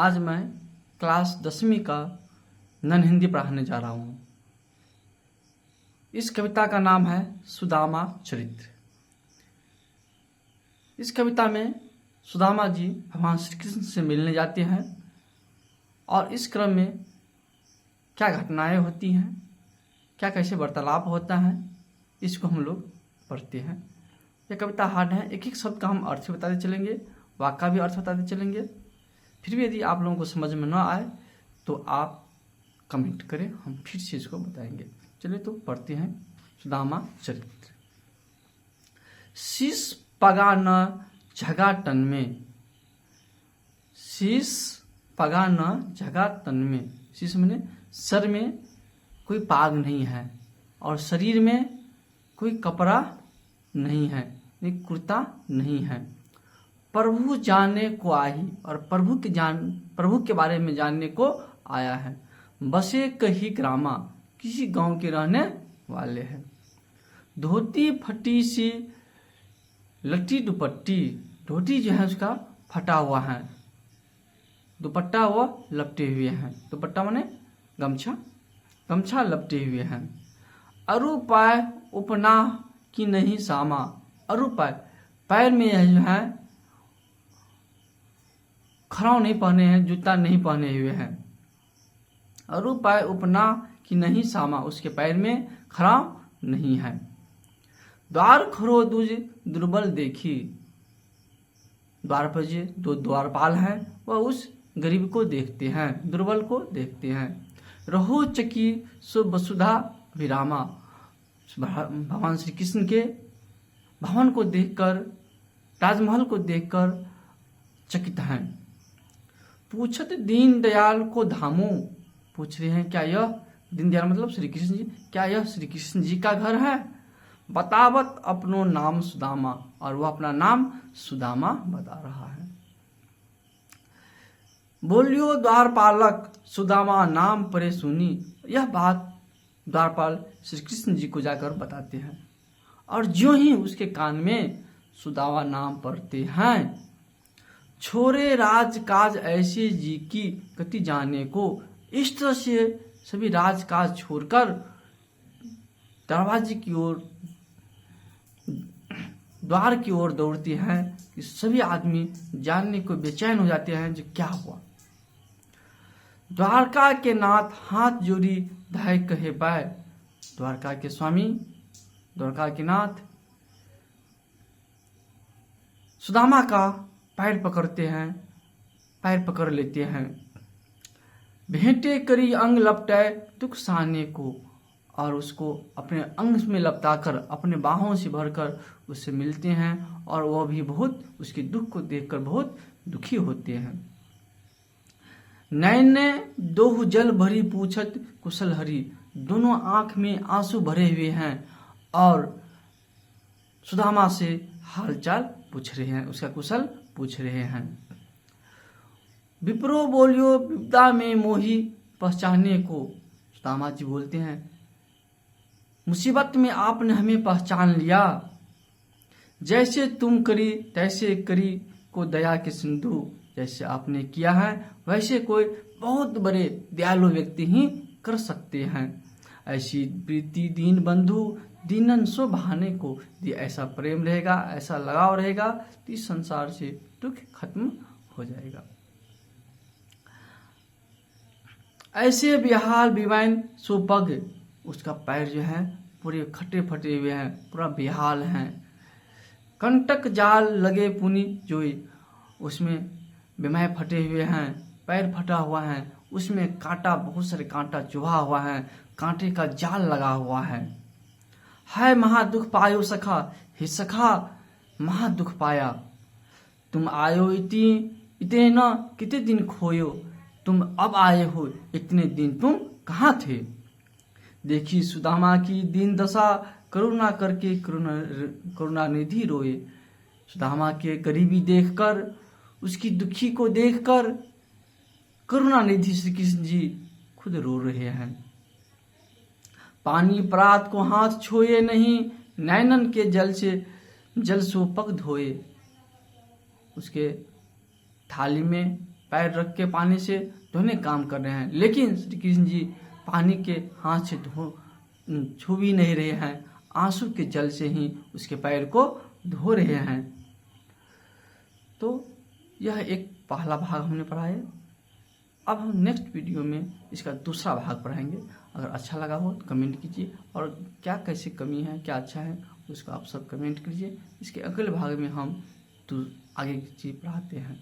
आज मैं क्लास 10वीं का नन हिंदी पढ़ाने जा रहा हूँ। इस कविता का नाम है सुदामा चरित्र। इस कविता में सुदामा जी भगवान श्री कृष्ण से मिलने जाते हैं और इस क्रम में क्या घटनाएं होती हैं, क्या कैसे वार्तालाप होता है, इसको हम लोग पढ़ते हैं। यह कविता हार्ड है, एक एक शब्द का हम अर्थ बताते चलेंगे, वाक्य का भी अर्थ बताते चलेंगे। फिर भी यदि आप लोगों को समझ में न आए तो आप कमेंट करें, हम फिर से इसको बताएंगे। चलिए तो पढ़ते हैं सुदामा चरित्र। शीश पगा न झगा तन में, शीश पगा न झगा तन में। शीश मैंने सर में कोई पाग नहीं है और शरीर में कोई कपड़ा नहीं है, कुर्ता नहीं है। प्रभु जाने को आई, और प्रभु के बारे में जानने को आया है। बसे कही ग्रामा, किसी गांव के रहने वाले हैं। धोती फटी सी लट्टी दुपट्टी, धोती जो है उसका फटा हुआ है, दुपट्टा वो लपटे हुए हैं। दुपट्टा माने गमछा, गमछा लपटे हुए हैं। अरु पाय उपना की नहीं सामा, अरु पाय पैर में जो है खराव नहीं पहने हैं, जूता नहीं पहने हुए हैं। अरु पाय उपना की नहीं सामा, उसके पैर में खराव नहीं है। द्वार खरो दूज दुर्बल देखी, द्वार पर जो दो द्वारपाल हैं वह उस गरीब को देखते हैं, दुर्बल को देखते हैं। रहो चकी सो वसुधा विरामा, भगवान श्री कृष्ण के भवन को देखकर, ताजमहल को देखकर चकित हैं। पूछत दीन दयाल को धामो, पूछ रहे हैं क्या यह दीन दयाल मतलब श्री कृष्ण जी, क्या यह श्री कृष्ण जी का घर है। बतावत अपनो नाम सुदामा, और वह अपना नाम सुदामा बता रहा है। बोलियो द्वारपालक सुदामा नाम परे सुनी, यह बात द्वारपाल श्री कृष्ण जी को जाकर बताते हैं। और ज्यों ही उसके कान में सुदामा नाम पढ़ते हैं, छोरे राजकाज ऐसे जी की गति जाने को। इस तरह से सभी राजकाज छोड़कर दरवाजे की ओर, द्वार की ओर दौड़ते हैं कि सभी आदमी जानने को बेचैन हो जाते हैं जो क्या हुआ। द्वारका के नाथ हाथ जोड़ी धाय कहे पाए, द्वारका के स्वामी, द्वारका के नाथ सुदामा का पैर पकड़ते हैं, पैर पकड़ लेते हैं। भेंटे करी अंग लपटाए दुख सहने को, और उसको अपने अंग में लपटाकर अपने बाहों से भरकर उससे मिलते हैं, और वह भी बहुत उसके दुख को देखकर बहुत दुखी होते हैं। नैने दोह जल भरी पूछत कुशल हरी, दोनों आंख में आंसू भरे हुए हैं और सुदामा से हालचाल पूछ रहे हैं, उसका कुशल पूछ रहे हैं। विप्रो बोलियो विपदा में मोही पहचाने को, सुदामा जी बोलते हैं मुसीबत में आपने हमें पहचान लिया। जैसे तुम करी तैसे करी को दया के सिंधु, जैसे आपने किया है वैसे कोई बहुत बड़े दयालु व्यक्ति ही कर सकते हैं। ऐसी प्रीति दीन बंधु दीनन सो बहाने को, यदि ऐसा प्रेम रहेगा, ऐसा लगाव रहेगा तो इस संसार से दुख खत्म हो जाएगा। ऐसे बेहाल बिवाइन सो पग, उसका पैर जो है पूरे खटे फटे हुए हैं, पूरा बेहाल हैं। कंटक जाल लगे पुनी जोई, उसमें बिमाय फटे हुए हैं, पैर फटा हुआ है, उसमें कांटा, बहुत सारे कांटा चुभा हुआ है, कांटे का जाल लगा हुआ है। हाय महा दुख पायो सखा, हे सखा महा दुख पाया। तुम आयो इतने न कितने दिन खोयो, तुम अब आए हो इतने दिन तुम कहाँ थे। देखी सुदामा की दीन दशा, करुणा करके करुणा निधि रोए। सुदामा के गरीबी देखकर, उसकी दुखी को देखकर करुणा निधि श्री कृष्ण जी खुद रो रहे हैं। पानी परात को हाथ छोए नहीं, नैनन के जल सो पग धोए। उसके थाली में पैर रख के पानी से धोने काम कर रहे हैं, लेकिन श्री कृष्ण जी पानी के हाथ से छू भी नहीं रहे हैं, आंसू के जल से ही उसके पैर को धो रहे हैं। तो यह एक पहला भाग हमने पढ़ा है। अब हम नेक्स्ट वीडियो में इसका दूसरा भाग पढ़ाएंगे। अगर अच्छा लगा हो तो कमेंट कीजिए, और क्या कैसे कमी है, क्या अच्छा है, उसको आप सब कमेंट कीजिए। इसके अगले भाग में हम तो आगे की चीज़ पढ़ाते हैं।